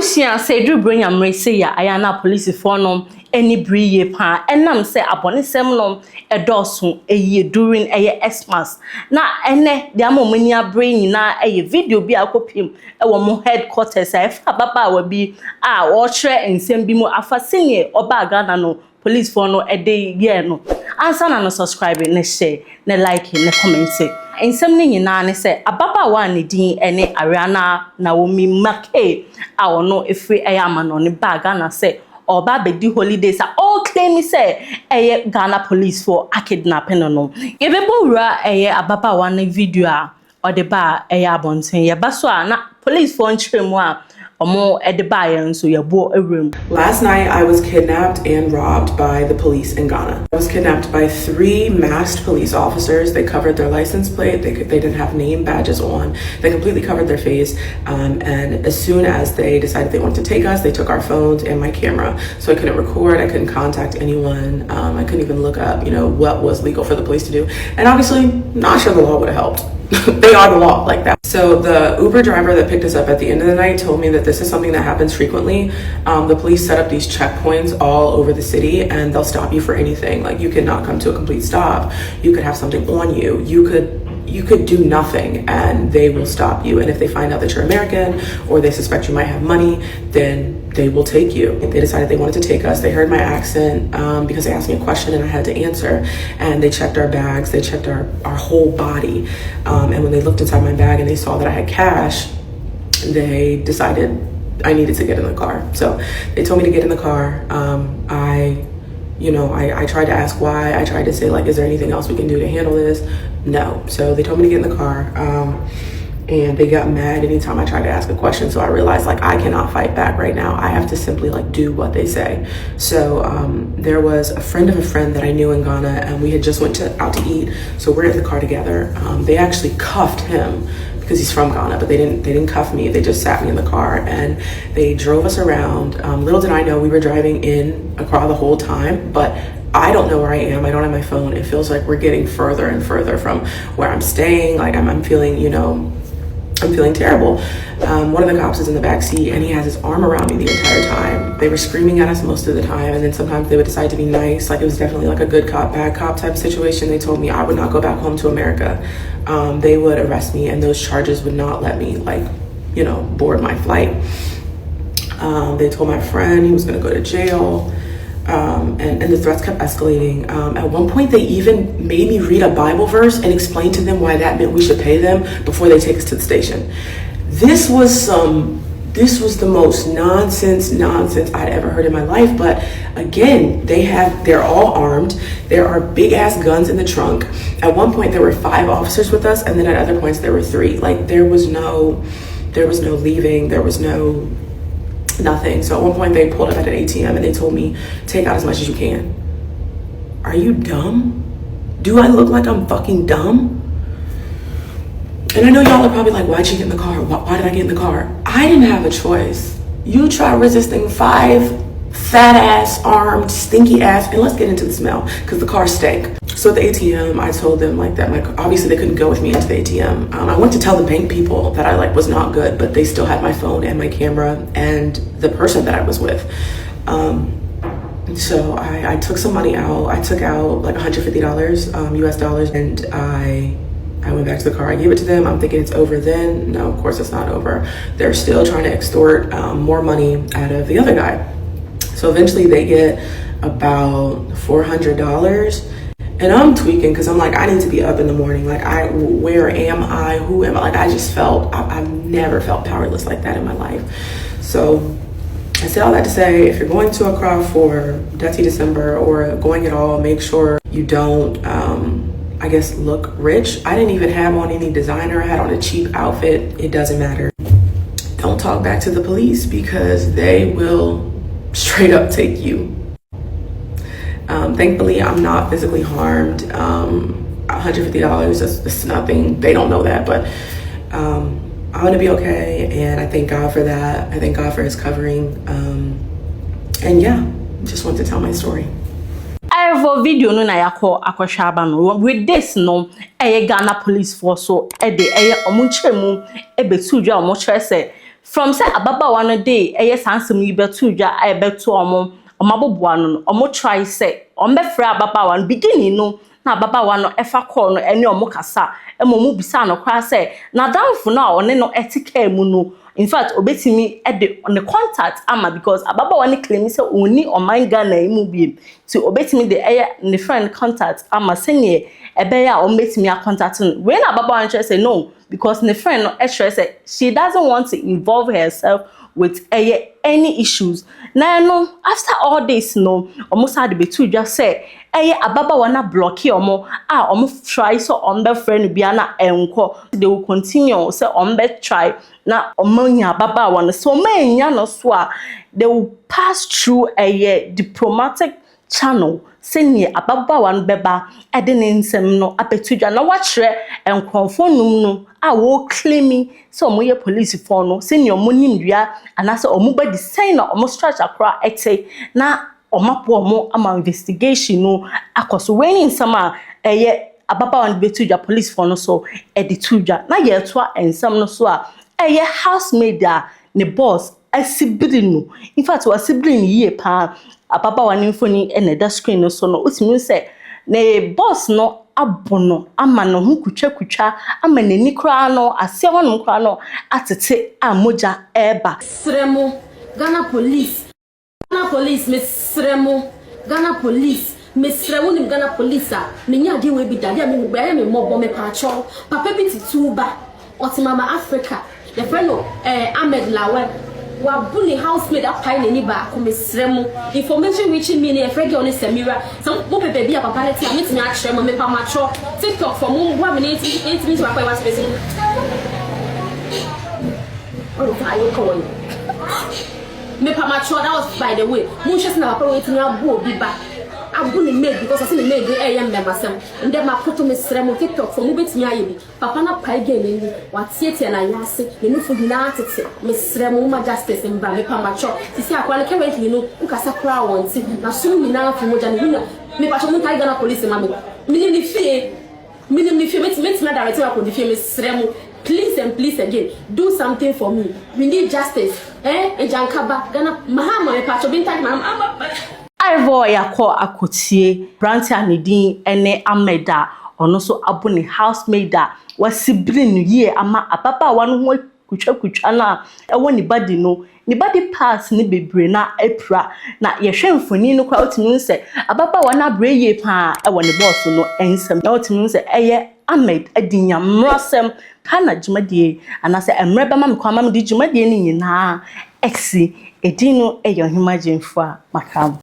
Abusia say do bring am say ya ayana police for no any briye pa enam say abonisem no edoso eye during eye Xmas na ene de amomani abre nyina eye video bi akopim e wo mo headquarters e fa baba wa bi a wo hwere ensem bi mu afasene oba Ghana no police for no ede ye no answer na no subscribe ne share ne like ne comment ensem ne nyina ne say ababa wa ne din ene Ariana na wo mi make a ono efri ayama no ne bag na say oba bedi holidays are all claim say Ghana police for a kidnapping no yebebo wura ababa wa na video a ode ba bɛa.ting ye baso na police for nchiremu a Last night, I was kidnapped and robbed by the police in Ghana. I was kidnapped by 3 masked police officers. They covered their license plate. They didn't have name badges on. They completely covered their face. And as soon as they decided they wanted to take us, they took our phones and my camera. So I couldn't record. I couldn't contact anyone. I couldn't even look up, what was legal for the police to do. And obviously, not sure the law would have helped. They are the law like that. So the Uber driver that picked us up at the end of the night told me that this is something that happens frequently. The police set up these checkpoints all over the city and they'll stop you for anything. Like you could not come to a complete stop. You could have something on you. You could do nothing and they will stop you. And if they find out that you're American or they suspect you might have money, then they will take you. They decided they wanted to take us. They heard my accent because they asked me a question and I had to answer. And they checked our bags. They checked our whole body. And when they looked inside my bag and they saw that I had cash, they decided I needed to get in the car. So they told me to get in the car. I tried to ask why. I tried to say, like, is there anything else we can do to handle this? No. So they told me to get in the car. And they got mad anytime I tried to ask a question. So I realized, like, I cannot fight back right now. I have to simply, like, do what they say. So there was a friend of a friend that I knew in Ghana, and we had just went out to eat. So we're in the car together. They actually cuffed him because he's from Ghana, but they didn't cuff me. They just sat me in the car and they drove us around. Little did I know we were driving in a car the whole time, but I don't know where I am. I don't have my phone. It feels like we're getting further and further from where I'm staying. Like I'm feeling, I'm feeling terrible. One of the cops is in the back seat and he has his arm around me the entire time. They were screaming at us most of the time, and then sometimes they would decide to be nice. Like it was definitely like a good cop, bad cop type of situation. They told me I would not go back home to America. They would arrest me and those charges would not let me board my flight. They told my friend he was gonna go to jail. And the threats kept escalating. At one point, they even made me read a Bible verse and explain to them why that meant we should pay them before they take us to the station. This was the most nonsense I'd ever heard in my life. But again, they're all armed. There are big ass guns in the trunk. At one point, there were 5 officers with us, and then at other points, there were 3. Like there was no leaving. There was no nothing. So at one point they pulled up at an ATM and they told me, take out as much as you can. Are you dumb? Do I look like I'm fucking dumb? And I know y'all are probably like, why'd you get in the car? Why did I get in the car? I didn't have a choice. You try resisting 5 fat ass, armed, stinky ass, and let's get into the smell because the car stank. So at the ATM, I told them obviously they couldn't go with me into the ATM. I went to tell the bank people that I was not good, but they still had my phone and my camera and the person that I was with. So I took some money out. I took out like $150 US dollars, and I went back to the car. I gave it to them. I'm thinking it's over then. No, of course it's not over. They're still trying to extort more money out of the other guy. So eventually they get about $400. And I'm tweaking because I'm like, I need to be up in the morning. Like, where am I? Who am I? Like, I just I've never felt powerless like that in my life. So I said all that to say, if you're going to Accra for Dirty December or going at all, make sure you don't, look rich. I didn't even have on any designer. I had on a cheap outfit. It doesn't matter. Don't talk back to the police because they will straight up take you. Thankfully, I'm not physically harmed. $150, that's nothing. They don't know that, but I'm gonna be okay, and I thank God for that. I thank God for his covering. And yeah, just wanted to tell my story. I have a video no na yako akwahwaba no with this no Ghana police force so de omunchemu ebetudwa omo chere say from say ababawa no dey sansem yi betu dwa betu omaboboa no omo try say ombefra ababawa no beginning no na ababawa no efa call no ene omo kasa mu bisa no kwa say na damfo no one no etika mu no in fact obetimi ede on the contact ama because ababawa no claim say oni oman Ghana imu bi ti obetimi de ne friend contact ama senye ebe ya obetimi a contact when ababawa no say no because the friend no say she doesn't want to involve herself with any issues. Now no after all this no almost had betu just say ababawa na block omo try so ombe friend bia na enko they will continue say ombe try na omonya ababawa no so manya no so they will pass through diplomatic channel senye ababawa no beba ede ne nsem no apetudwa na wachre enkonfo num no wo claiming so omoye police for no senye omonim dua anase omoba design na omo structure akra ete na omapo omo ama investigation no akoso when nsem ababawa no betudwa police for no so editudwa na ye to ensem no so housemaid ne boss asibirinu in fact wasibirinu ye pa ababawa no mfoni ene da screen no so no utimi say ne boss no abono ama no hu kutwa ama nani kra no ase honom kra no atete amoja eba sremo Ghana police me sremo ni Ghana police me nya de we bi dade me gba me mobo me pacho papa bi tituba otimama Africa the friend Ahmed Lawe wa bully housemaid apai nani ba ko me sremo information reaching me na frege on Samira some mo pepe bi papa let me timi a kire mo me pa macho TikTok for mo wa me 8 minutes wa pa wa space oh fa yo ko me pa macho that was by the way mo just na papa waiting abu obi ba abu ni made because I see the made member sem and then ma photo me sremo TikTok for mo betimi aye bi papa na pai ge ni wa tietie na yase me no fu na tete me sremo ma justice mba me pa macho sisi akwa le currently no ukasa kra wonti na so ni na fu mo ja ni me pa so mo tai Ghana police ma me ni fie me na direct wa ko di fie me sremo please and please again do something for me we need justice ejankaba Ghana mahama me pa so bin tag mahama Ivo yakọ akotie branch anidin ene ameda ono so abone housemaid wasibiri no ye ama ababawa no ho kutwa na ewo ni body no ni body parts ni bebre na epra na yehwe mfoni no kwa otimi nse ababawa na bre ye pa ewo ni boss no ensem na otimi nse Ahmed adinya mrasem kana jumadie anase emreba mam kwa mam di jumadie ni nyina exi edino eyo himagine fa makam